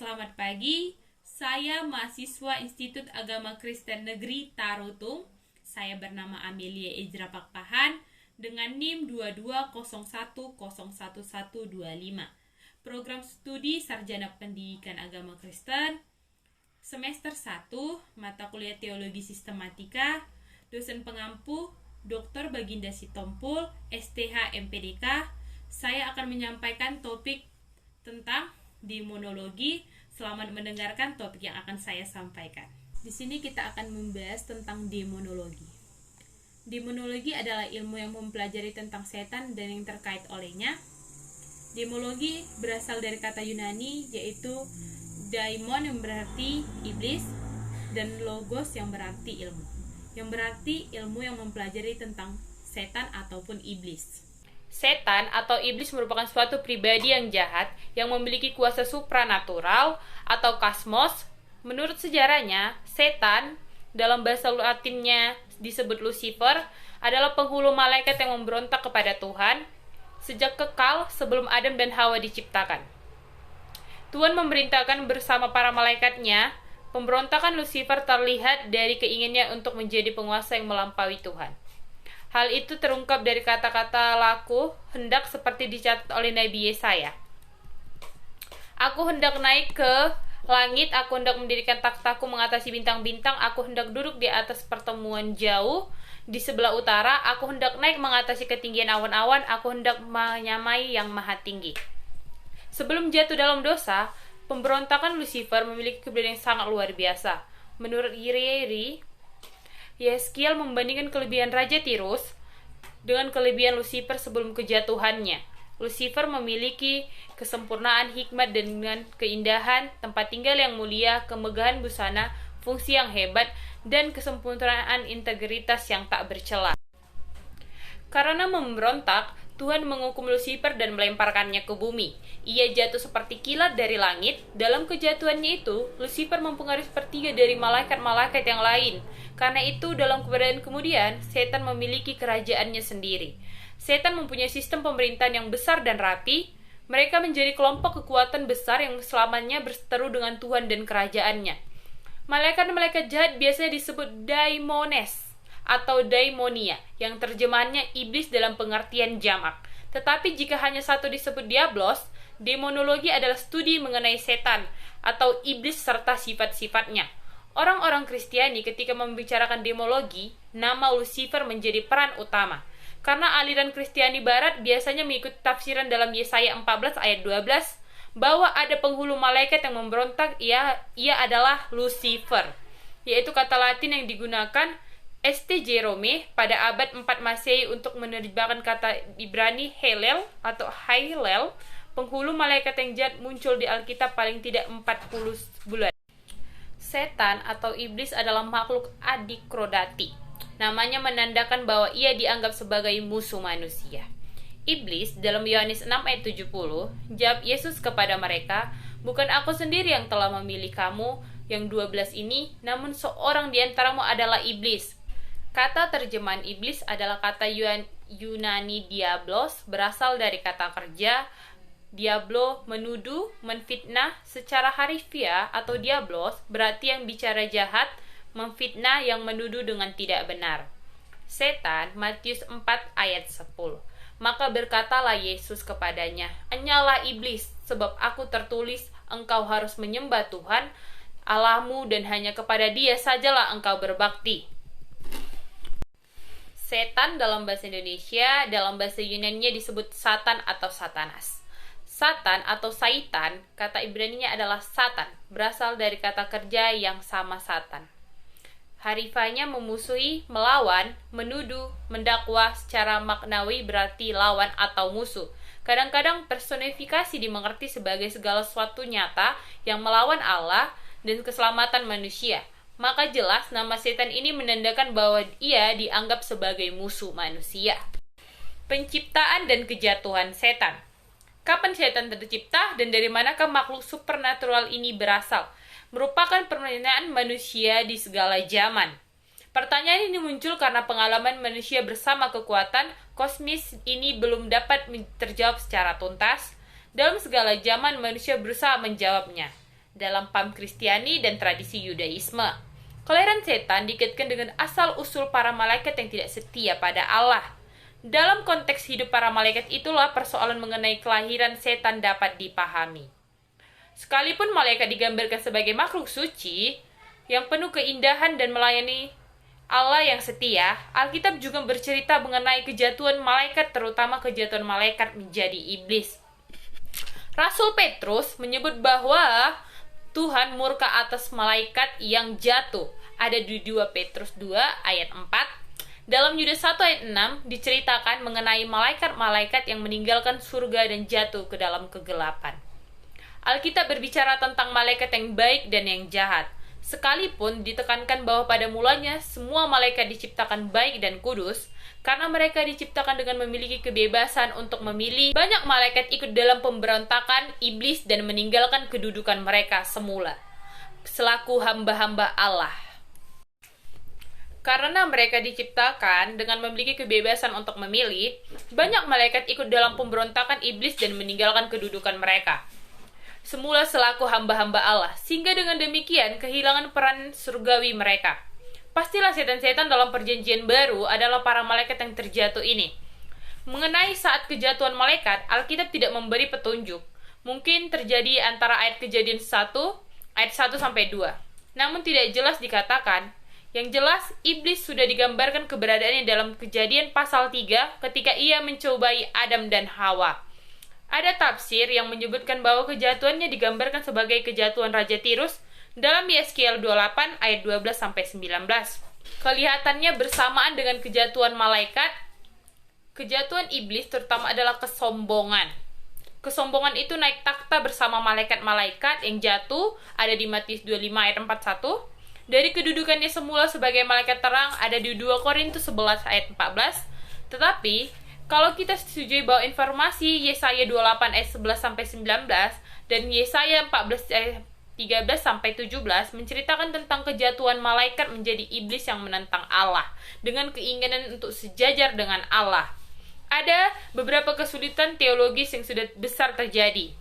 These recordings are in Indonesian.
Selamat pagi, saya mahasiswa Institut Agama Kristen Negeri Tarutung. Saya bernama Amelia Ejra Pakpahan dengan NIM 2201011125. Program studi Sarjana Pendidikan Agama Kristen, semester 1, mata kuliah Teologi Sistematika, dosen pengampu Dr. Baginda Sitompul, STH MPDK. Saya akan menyampaikan topik tentang demonologi. Selamat mendengarkan topik yang akan saya sampaikan. Di sini kita akan membahas tentang demonologi. Demonologi adalah ilmu yang mempelajari tentang setan dan yang terkait olehnya. Demologi berasal dari kata Yunani yaitu daimon yang berarti iblis dan logos yang berarti ilmu. Yang berarti ilmu yang mempelajari tentang setan ataupun iblis. Setan atau iblis merupakan suatu pribadi yang jahat yang memiliki kuasa supranatural atau kosmos. Menurut sejarahnya, setan dalam bahasa Latinnya disebut Lucifer adalah penghulu malaikat yang memberontak kepada Tuhan sejak kekal sebelum Adam dan Hawa diciptakan. Tuhan memerintahkan bersama para malaikatnya. Pemberontakan Lucifer terlihat dari keinginannya untuk menjadi penguasa yang melampaui Tuhan. Hal itu terungkap dari kata-kata laku hendak seperti dicatat oleh Nabi Yesaya. Aku hendak naik ke langit, aku hendak mendirikan takhtaku mengatasi bintang-bintang, aku hendak duduk di atas pertemuan jauh di sebelah utara, aku hendak naik mengatasi ketinggian awan-awan, aku hendak menyamai yang maha tinggi. Sebelum jatuh dalam dosa, pemberontakan Lucifer memiliki keberanian yang sangat luar biasa. Menurut Yeri, Yeskiel membandingkan kelebihan Raja Tirus dengan kelebihan Lucifer sebelum kejatuhannya. Lucifer memiliki kesempurnaan hikmat dengan keindahan, tempat tinggal yang mulia, kemegahan busana, fungsi yang hebat, dan kesempurnaan integritas yang tak bercela. Karena memberontak, Tuhan menghukum Lucifer dan melemparkannya ke bumi. Ia jatuh seperti kilat dari langit. Dalam kejatuhannya itu, Lucifer mempengaruhi sepertiga dari malaikat-malaikat yang lain. Karena itu, dalam keberadaan kemudian, setan memiliki kerajaannya sendiri. Setan mempunyai sistem pemerintahan yang besar dan rapi. Mereka menjadi kelompok kekuatan besar yang selamanya berseteru dengan Tuhan dan kerajaannya. Malaikat-malaikat jahat biasanya disebut daimones atau daimonia, yang terjemahannya iblis dalam pengertian jamak. Tetapi jika hanya satu disebut diablos, demonologi adalah studi mengenai setan atau iblis serta sifat-sifatnya. Orang-orang Kristiani ketika membicarakan demologi, nama Lucifer menjadi peran utama. Karena aliran Kristiani Barat biasanya mengikuti tafsiran dalam Yesaya 14 ayat 12 bahwa ada penghulu malaikat yang memberontak, ia adalah Lucifer, yaitu kata Latin yang digunakan St. Jerome pada abad 4 Masehi untuk menerjemahkan kata Ibrani Helel atau Hailel. Penghulu malaikat yang jahat muncul di Alkitab paling tidak 40 bulan. Setan atau iblis adalah makhluk adikrodati. Namanya menandakan bahwa ia dianggap sebagai musuh manusia. Iblis dalam Yohanes 6 ayat 70, jawab Yesus kepada mereka, "Bukan aku sendiri yang telah memilih kamu, yang 12 ini, namun seorang di antaramu adalah iblis." Kata terjemahan iblis adalah kata Yunani diablos, berasal dari kata kerja diablo, menuduh, menfitnah. Secara harfiah atau diablos berarti yang bicara jahat, memfitnah yang menuduh dengan tidak benar. Setan, Matius 4 ayat 10. Maka berkatalah Yesus kepadanya, "Enyalah iblis, sebab aku tertulis, engkau harus menyembah Tuhan Allahmu dan hanya kepada Dia sajalah engkau berbakti." Setan dalam bahasa Indonesia, dalam bahasa Yunani disebut Satan atau Satanas. Satan atau Saitan, kata Ibraninya adalah Satan, berasal dari kata kerja yang sama Satan. Harfiahnya memusuhi, melawan, menuduh, mendakwa. Secara maknawi berarti lawan atau musuh. Kadang-kadang personifikasi dimengerti sebagai segala sesuatu nyata yang melawan Allah dan keselamatan manusia. Maka jelas nama setan ini menandakan bahwa ia dianggap sebagai musuh manusia. Penciptaan dan kejatuhan setan. Kapan setan tercipta dan dari manakah makhluk supernatural ini berasal? Merupakan pertanyaan manusia di segala zaman. Pertanyaan ini muncul karena pengalaman manusia bersama kekuatan kosmis ini belum dapat terjawab secara tuntas. Dalam segala zaman manusia berusaha menjawabnya. dalam paham Kristiani dan tradisi Yudaisme. Kelahiran setan dikaitkan dengan asal-usul para malaikat yang tidak setia pada Allah. Dalam konteks hidup para malaikat itulah persoalan mengenai kelahiran setan dapat dipahami. Sekalipun malaikat digambarkan sebagai makhluk suci yang penuh keindahan dan melayani Allah yang setia, Alkitab juga bercerita mengenai kejatuhan malaikat, terutama kejatuhan malaikat menjadi iblis. Rasul Petrus menyebut bahwa Tuhan murka atas malaikat yang jatuh. Ada di 2 Petrus 2 ayat 4. Dalam Yudas 1 ayat 6 diceritakan mengenai malaikat-malaikat yang meninggalkan surga dan jatuh ke dalam kegelapan. Alkitab berbicara tentang malaikat yang baik dan yang jahat. Sekalipun ditekankan bahwa pada mulanya semua malaikat diciptakan baik dan kudus, karena mereka diciptakan dengan memiliki kebebasan untuk memilih, banyak malaikat ikut dalam pemberontakan iblis dan meninggalkan kedudukan mereka semula selaku hamba-hamba Allah. Karena mereka diciptakan dengan memiliki kebebasan untuk memilih, banyak malaikat ikut dalam pemberontakan iblis dan meninggalkan kedudukan mereka semula selaku hamba-hamba Allah, sehingga dengan demikian kehilangan peran surgawi mereka. Pastilah setan-setan dalam perjanjian baru adalah para malaikat yang terjatuh ini. Mengenai saat kejatuhan malaikat, Alkitab tidak memberi petunjuk. Mungkin terjadi antara ayat Kejadian 1, ayat 1-2. Namun tidak jelas dikatakan. Yang jelas, iblis sudah digambarkan keberadaannya dalam Kejadian pasal 3 ketika ia mencobai Adam dan Hawa. Ada tafsir yang menyebutkan bahwa kejatuhannya digambarkan sebagai kejatuhan Raja Tirus dalam Yeskiel 28 ayat 12-19. Kelihatannya bersamaan dengan kejatuhan malaikat. Kejatuhan iblis terutama adalah kesombongan. Kesombongan itu naik takhta bersama malaikat-malaikat yang jatuh, ada di Matius 25 ayat 41. Dari kedudukannya semula sebagai malaikat terang ada di 2 Korintus 11 ayat 14. Tetapi kalau kita setujui bahwa informasi Yesaya 28 ayat 11-19 dan Yesaya 14 ayat 13-17 menceritakan tentang kejatuhan malaikat menjadi iblis yang menentang Allah dengan keinginan untuk sejajar dengan Allah. Ada beberapa kesulitan teologis yang sudah besar terjadi.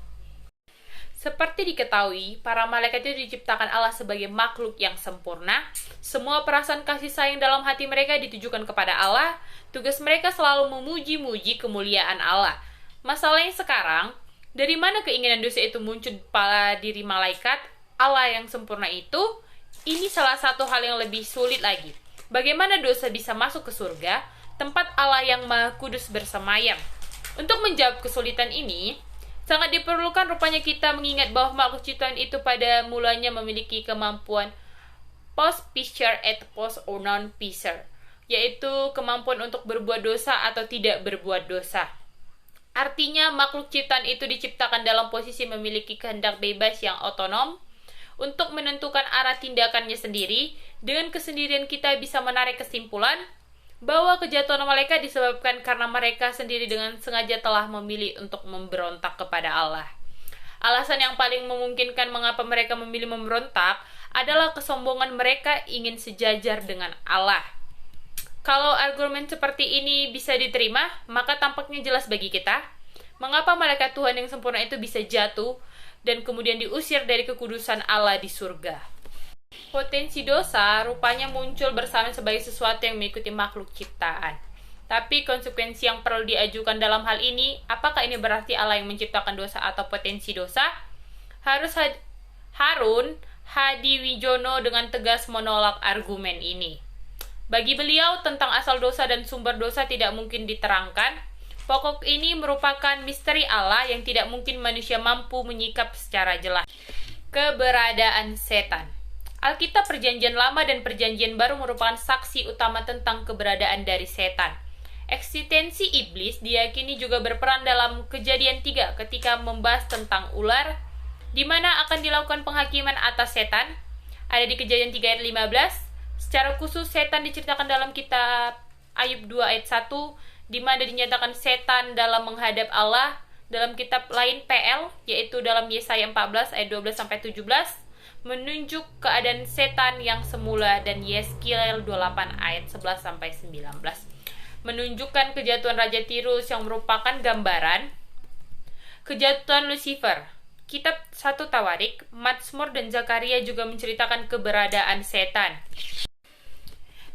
Seperti diketahui, para malaikat itu diciptakan Allah sebagai makhluk yang sempurna. Semua perasaan kasih sayang dalam hati mereka ditujukan kepada Allah. Tugas mereka selalu memuji-muji kemuliaan Allah. Masalahnya sekarang, dari mana keinginan dosa itu muncul pada diri malaikat Allah yang sempurna itu? Ini salah satu hal yang lebih sulit lagi. Bagaimana dosa bisa masuk ke surga, tempat Allah yang Maha Kudus bersemayam? Untuk menjawab kesulitan ini, sangat diperlukan rupanya kita mengingat bahwa makhluk ciptaan itu pada mulanya memiliki kemampuan post-piscer et post-non-piscer, yaitu kemampuan untuk berbuat dosa atau tidak berbuat dosa. Artinya makhluk ciptaan itu diciptakan dalam posisi memiliki kehendak bebas yang otonom untuk menentukan arah tindakannya sendiri. Dengan kesendirian kita bisa menarik kesimpulan bahwa kejatuhan malaikat disebabkan karena mereka sendiri dengan sengaja telah memilih untuk memberontak kepada Allah. Alasan yang paling memungkinkan mengapa mereka memilih memberontak adalah kesombongan mereka ingin sejajar dengan Allah. Kalau argumen seperti ini bisa diterima, maka tampaknya jelas bagi kita mengapa malaikat Tuhan yang sempurna itu bisa jatuh dan kemudian diusir dari kekudusan Allah di surga. Potensi dosa rupanya muncul bersama sebagai sesuatu yang mengikuti makhluk ciptaan. Tapi konsekuensi yang perlu diajukan dalam hal ini, apakah ini berarti Allah yang menciptakan dosa atau potensi dosa? Harun Hadiwijono dengan tegas menolak argumen ini. Bagi beliau, tentang asal dosa dan sumber dosa tidak mungkin diterangkan. Pokok ini merupakan misteri Allah yang tidak mungkin manusia mampu menyikap secara jelas. Keberadaan setan. Alkitab Perjanjian Lama dan Perjanjian Baru merupakan saksi utama tentang keberadaan dari setan. Eksistensi iblis diyakini juga berperan dalam Kejadian 3 ketika membahas tentang ular, di mana akan dilakukan penghakiman atas setan. Ada di Kejadian 3 ayat 15. Secara khusus setan diceritakan dalam kitab Ayub 2 ayat 1, di mana dinyatakan setan dalam menghadap Allah. Dalam kitab lain PL, yaitu dalam Yesaya 14 ayat 12-17, menunjuk keadaan setan yang semula, dan Yeskiel 28 ayat 11-19 menunjukkan kejatuhan Raja Tirus yang merupakan gambaran kejatuhan Lucifer. Kitab 1 Tawarik, Mazmur dan Zakaria juga menceritakan keberadaan setan.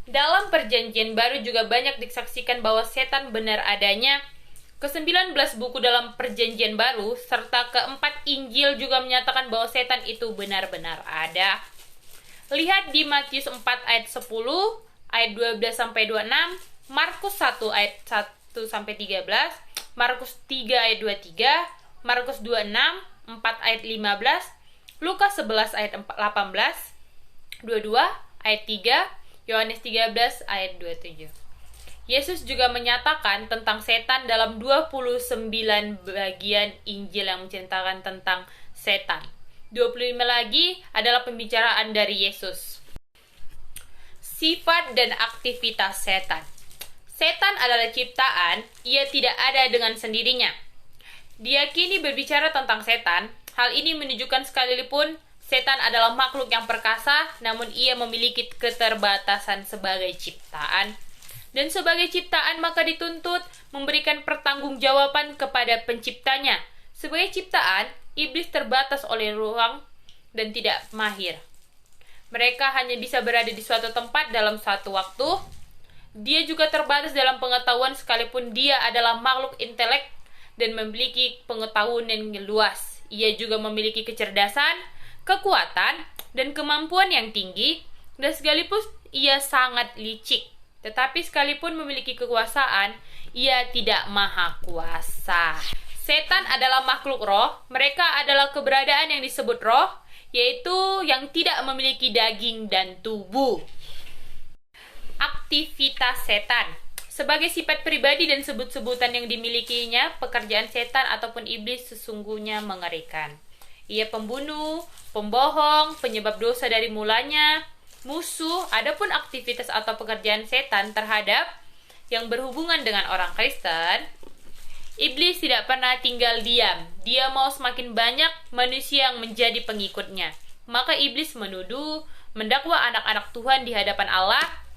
Dalam Perjanjian Baru juga banyak disaksikan bahwa setan benar adanya. Ke-19 buku dalam Perjanjian Baru serta ke-4 Injil juga menyatakan bahwa setan itu benar-benar ada. Lihat di Matius 4 ayat 10, ayat 12 sampai 26, Markus 1 ayat 1 sampai 13, Markus 3 ayat 23, Markus 26 4 ayat 15, Lukas 11 ayat 18, 22 ayat 3, Yohanes 13 ayat 27. Yesus juga menyatakan tentang setan dalam 29 bagian Injil yang menceritakan tentang setan. 25 lagi adalah pembicaraan dari Yesus. Sifat dan aktivitas setan. Setan adalah ciptaan, ia tidak ada dengan sendirinya. Diyakini berbicara tentang setan, hal ini menunjukkan sekalipun setan adalah makhluk yang perkasa, namun ia memiliki keterbatasan sebagai ciptaan. Dan sebagai ciptaan maka dituntut memberikan pertanggungjawaban kepada penciptanya. Sebagai ciptaan, iblis terbatas oleh ruang dan tidak mahir. Mereka hanya bisa berada di suatu tempat dalam suatu waktu. Dia juga terbatas dalam pengetahuan sekalipun dia adalah makhluk intelek dan memiliki pengetahuan yang luas. Ia juga memiliki kecerdasan, kekuatan, dan kemampuan yang tinggi, dan sekalipun ia sangat licik. Tetapi sekalipun memiliki kekuasaan, ia tidak maha kuasa. Setan adalah makhluk roh, mereka adalah keberadaan yang disebut roh, yaitu yang tidak memiliki daging dan tubuh. Aktivitas setan. Sebagai sifat pribadi dan sebut-sebutan yang dimilikinya, pekerjaan setan ataupun iblis sesungguhnya mengerikan. Ia pembunuh, pembohong, penyebab dosa dari mulanya, musuh. Adapun aktivitas atau pekerjaan setan terhadap yang berhubungan dengan orang Kristen, iblis tidak pernah tinggal diam. Dia mau semakin banyak manusia yang menjadi pengikutnya. Maka iblis menuduh, mendakwa anak-anak Tuhan di hadapan Allah.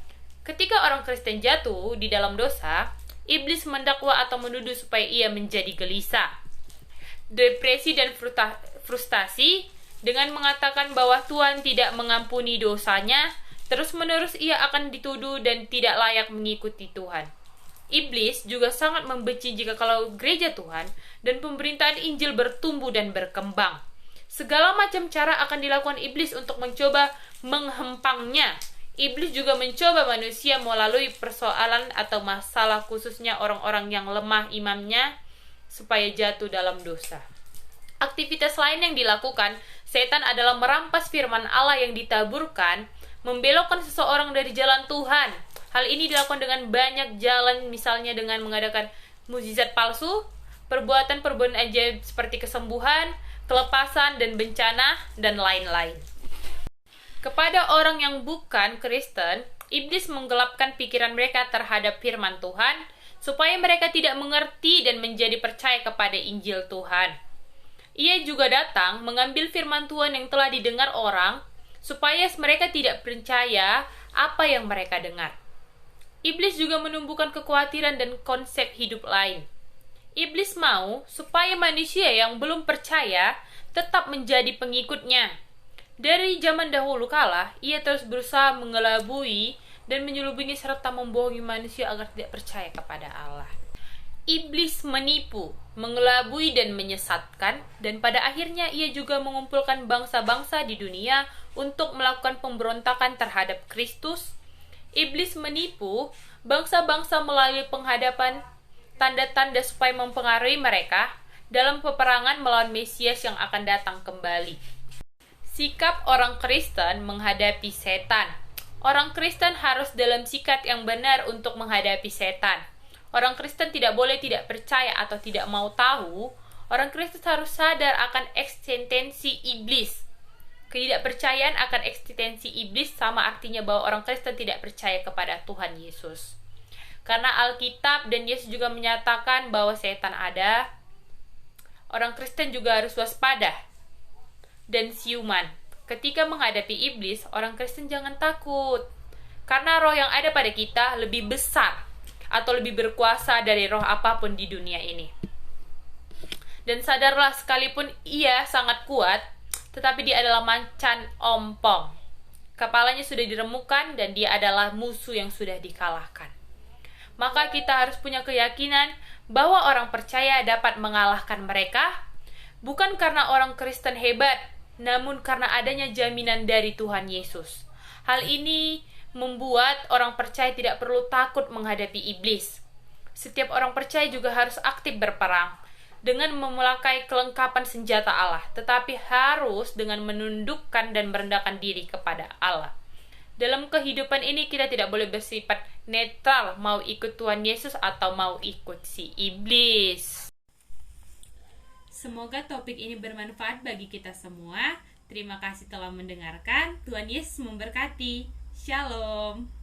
Ketika orang Kristen jatuh di dalam dosa, iblis mendakwa atau menuduh supaya ia menjadi gelisah, depresi dan frustasi dengan mengatakan bahwa Tuhan tidak mengampuni dosanya. Terus-menerus ia akan dituduh dan tidak layak mengikuti Tuhan. Iblis juga sangat membenci jika kalau gereja Tuhan dan pemberitaan Injil bertumbuh dan berkembang. Segala macam cara akan dilakukan iblis untuk mencoba menghempangnya. Iblis juga mencoba manusia melalui persoalan atau masalah, khususnya orang-orang yang lemah imannya, supaya jatuh dalam dosa. Aktivitas lain yang dilakukan setan adalah merampas firman Allah yang ditaburkan, membelokkan seseorang dari jalan Tuhan. Hal ini dilakukan dengan banyak jalan, misalnya dengan mengadakan mukjizat palsu, perbuatan-perbuatan ajaib seperti kesembuhan, kelepasan, dan bencana, dan lain-lain. Kepada orang yang bukan Kristen, iblis menggelapkan pikiran mereka terhadap firman Tuhan, supaya mereka tidak mengerti dan menjadi percaya kepada Injil Tuhan. Ia juga datang mengambil firman Tuhan yang telah didengar orang, supaya mereka tidak percaya apa yang mereka dengar. Iblis juga menumbuhkan kekhawatiran dan konsep hidup lain. Iblis mau supaya manusia yang belum percaya tetap menjadi pengikutnya. Dari zaman dahulu kala, ia terus berusaha mengelabui dan menyelubungi serta membohongi manusia agar tidak percaya kepada Allah. Iblis menipu, mengelabui dan menyesatkan, dan pada akhirnya ia juga mengumpulkan bangsa-bangsa di dunia untuk melakukan pemberontakan terhadap Kristus. Iblis menipu bangsa-bangsa melalui penghadapan tanda-tanda supaya mempengaruhi mereka dalam peperangan melawan Mesias yang akan datang kembali. Sikap orang Kristen menghadapi setan. Orang Kristen harus dalam sikap yang benar untuk menghadapi setan. Orang Kristen tidak boleh tidak percaya atau tidak mau tahu. Orang Kristen harus sadar akan eksistensi iblis. Ketidakpercayaan akan eksistensi iblis sama artinya bahwa orang Kristen tidak percaya kepada Tuhan Yesus. Karena Alkitab dan Yesus juga menyatakan bahwa setan ada, orang Kristen juga harus waspada dan siuman. Ketika menghadapi iblis, orang Kristen jangan takut. Karena roh yang ada pada kita lebih besar atau lebih berkuasa dari roh apapun di dunia ini. Dan sadarlah, sekalipun ia sangat kuat, tetapi dia adalah macan ompong. Kepalanya sudah diremukkan dan dia adalah musuh yang sudah dikalahkan. Maka kita harus punya keyakinan bahwa orang percaya dapat mengalahkan mereka, bukan karena orang Kristen hebat, namun karena adanya jaminan dari Tuhan Yesus. Hal ini membuat orang percaya tidak perlu takut menghadapi iblis. Setiap orang percaya juga harus aktif berperang dengan memakai kelengkapan senjata Allah, tetapi harus dengan menundukkan dan merendahkan diri kepada Allah. Dalam kehidupan ini kita tidak boleh bersifat netral, mau ikut Tuhan Yesus atau mau ikut si iblis. Semoga topik ini bermanfaat bagi kita semua. Terima kasih telah mendengarkan. Tuhan Yesus memberkati. Shalom.